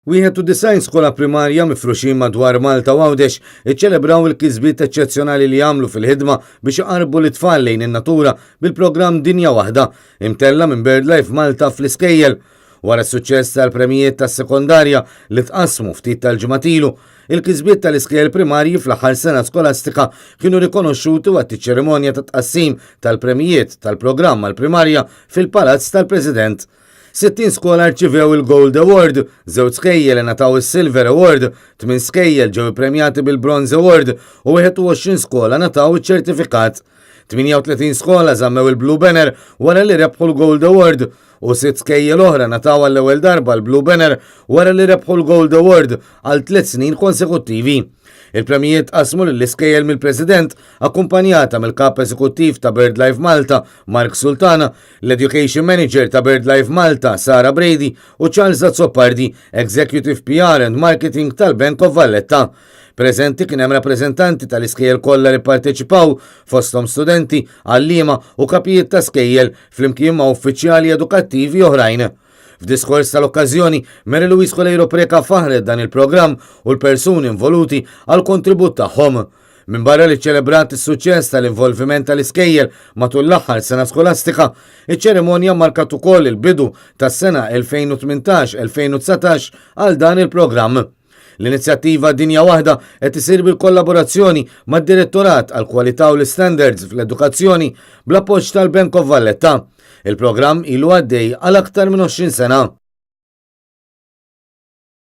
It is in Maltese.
91 skola primarja mifruxin madwar Malta u Għawdex iċċelebraw il-kisbiet eċċezzjonali li jagħmlu fil-ħidma biex iqarbu l-itfal lejn in-natura bil-programm Dinja Waħda imtella minn BirdLife Malta fl-Iskejjel. Wara s-suċċess tal-premijiet tas-sekondarja li tqassmu ftit tal-ġimgħat ilu, il-kisbiet tal-iskejjel primarji fl-aħħar sena skolastika kienu rikonoxxuti waqt iċ-ċerimonja ta' tqassim tal-premijiet tal-programm għall-primarja fil-Palazz tal-President. 60 skola rċivew il-Gold Award, 2 skejjel ingħataw is-Silver Award, 8 skejjel ġew ippremjati bil-Bronze Award u 21 skola ngħataw iċ-ċertifikat. 38 skola żammew il-Blue Banner wara li rebħu l-Gold Award u 6 skejjel oħra ngħataw għall-ewwel darba l-Blue Banner wara li rebħu l-Gold Award għal 3 snin konsekuttivi. Il-premijiet qasmu lill-iskejjel mill-President akkumpanjata mill-Kap Eżekuttiv ta' BirdLife Malta, Mark Sultana, l-Education Manager ta' BirdLife Malta, Sara Brady u Charles Zoppardi, Executive PR and Marketing tal-Bank of Valletta. Preżenti kien hemm rappreżentanti tal-iskejjel kollha li pparteċipaw fosthom studenti, għalliema u kapijiet ta' skejjel flimkien ma' uffiċjali edukattivi oħrajn. F'diskors tal-okkażjoni, Mary Louise Colejro Preka faħret dan il-programm u l-persuni involuti għal kontribut tagħhom. Min barra li ċelebrat is-suċċess tal-involviment tal-iskejjel matul l-aħħar sena skolastika, iċ-ċerimonja markat ukoll il-bidu tas-sena 2018-2019 għal dan il-programm. L-inizjattiva Dinja Waħda qed isir bil-kollaborazzjoni mad-Direttorat għal Kwalità u l-Standards fl-Edukazzjoni bl-appoġġ tal-Bank of Valletta. Il-programm ilu għaddej għal aktar minn 20 sena.